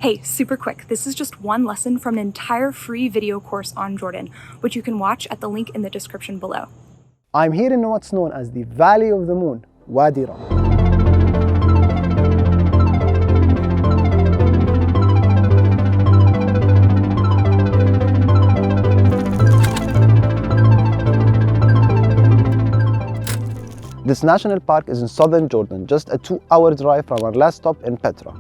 Hey, super quick, this is just one lesson from an entire free video course on Jordan, which you can watch at the link in the description below. I'm here in what's known as the Valley of the Moon, Wadi Rum. This national park is in southern Jordan, just a 2-hour drive from our last stop in Petra.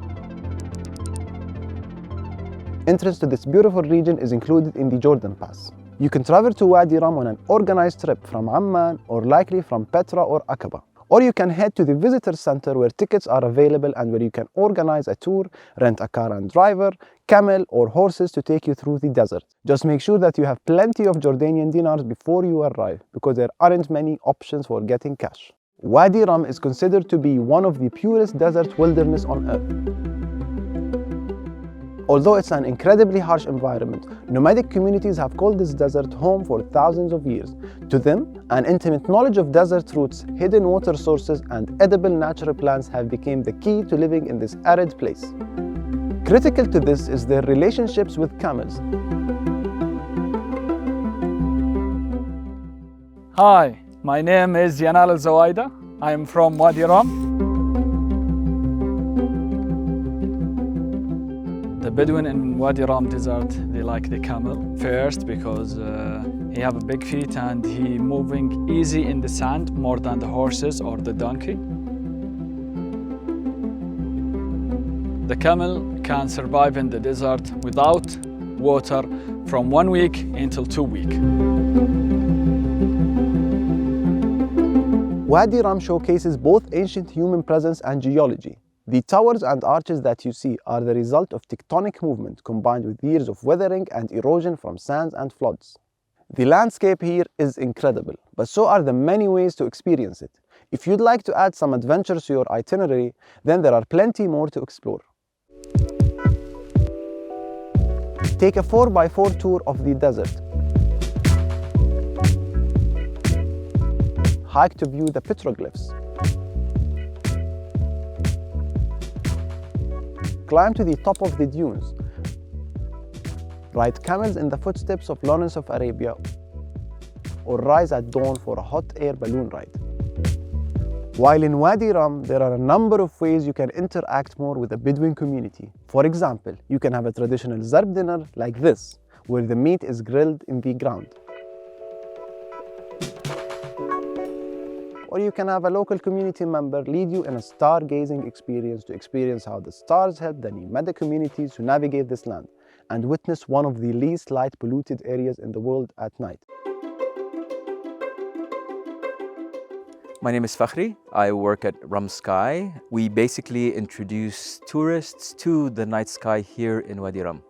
Entrance to this beautiful region is included in the Jordan Pass. You can travel to Wadi Rum on an organized trip from Amman or likely from Petra or Aqaba. Or you can head to the visitor center where tickets are available and where you can organize a tour, rent a car and driver, camel or horses to take you through the desert. Just make sure that you have plenty of Jordanian dinars before you arrive because there aren't many options for getting cash. Wadi Rum is considered to be one of the purest desert wilderness on earth. Although it's an incredibly harsh environment, nomadic communities have called this desert home for thousands of years. To them, an intimate knowledge of desert roots, hidden water sources, and edible natural plants have become the key to living in this arid place. Critical to this is their relationships with camels. Hi, my name is Yanal Al-Zawaida. I am from Wadi Rum. The Bedouin in Wadi Rum desert, they like the camel first because he have a big feet and he moving easy in the sand more than the horses or the donkey. The camel can survive in the desert without water from 1 week until 2 weeks. Wadi Rum showcases both ancient human presence and geology. The towers and arches that you see are the result of tectonic movement combined with years of weathering and erosion from sands and floods. The landscape here is incredible, but so are the many ways to experience it. If you'd like to add some adventures to your itinerary, then there are plenty more to explore. Take a 4x4 tour of the desert. Hike to view the petroglyphs. Climb to the top of the dunes. Ride camels in the footsteps of Lawrence of Arabia, or rise at dawn for a hot air balloon ride. While in Wadi Rum, there are a number of ways you can interact more with the Bedouin community. For example, you can have a traditional zarb dinner like this, where the meat is grilled in the ground. Or you can have a local community member lead you in a stargazing experience to experience how the stars help the nomadic communities to navigate this land and witness one of the least light polluted areas in the world at night. My name is Fakhri. I work at Rum Sky. We basically introduce tourists to the night sky here in Wadi Rum.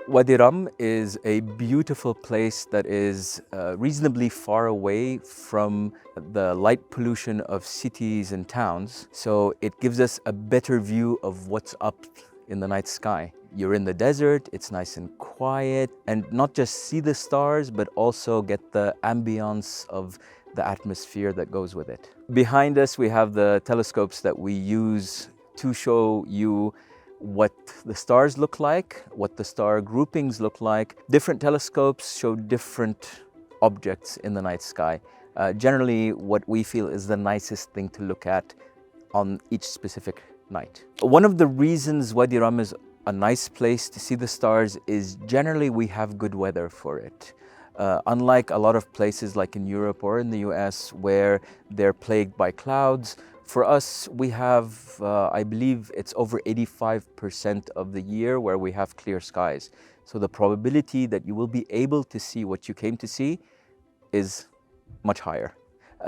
Wadi Rum is a beautiful place that is reasonably far away from the light pollution of cities and towns. So it gives us a better view of what's up in the night sky. You're in the desert, it's nice and quiet, and not just see the stars, but also get the ambience of the atmosphere that goes with it. Behind us, we have the telescopes that we use to show you what the stars look like, what the star groupings look like. Different telescopes show different objects in the night sky. Generally, what we feel is the nicest thing to look at on each specific night. One of the reasons Wadi Rum is a nice place to see the stars is generally we have good weather for it. Unlike a lot of places like in Europe or in the US where they're plagued by clouds, for us, we have, I believe it's over 85% of the year where we have clear skies. So the probability that you will be able to see what you came to see is much higher.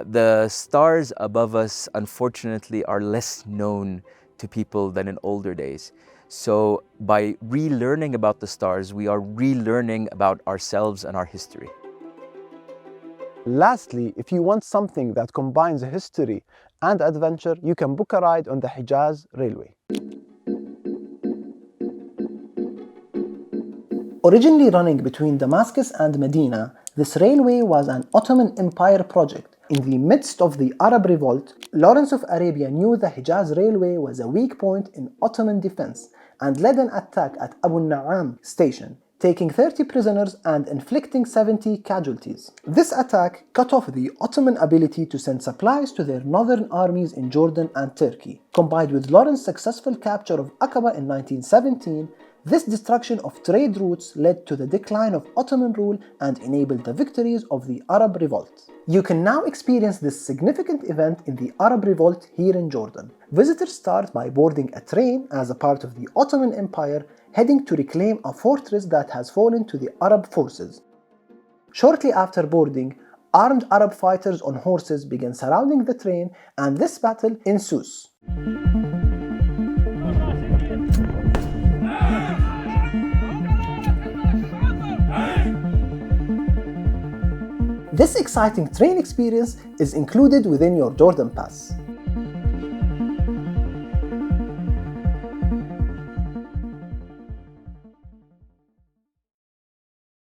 The stars above us, unfortunately, are less known to people than in older days. So by relearning about the stars, we are relearning about ourselves and our history. Lastly, if you want something that combines history and adventure, you can book a ride on the Hijaz Railway. Originally running between Damascus and Medina, this railway was an Ottoman Empire project. In the midst of the Arab revolt, Lawrence of Arabia knew the Hijaz Railway was a weak point in Ottoman defense and led an attack at Abu Na'am station, taking 30 prisoners and inflicting 70 casualties. This attack cut off the Ottoman ability to send supplies to their northern armies in Jordan and Turkey. Combined with Lawrence's successful capture of Aqaba in 1917, this destruction of trade routes led to the decline of Ottoman rule and enabled the victories of the Arab Revolt. You can now experience this significant event in the Arab Revolt here in Jordan. Visitors start by boarding a train as a part of the Ottoman Empire, heading to reclaim a fortress that has fallen to the Arab forces. Shortly after boarding, armed Arab fighters on horses begin surrounding the train, and this battle ensues. This exciting train experience is included within your Jordan Pass.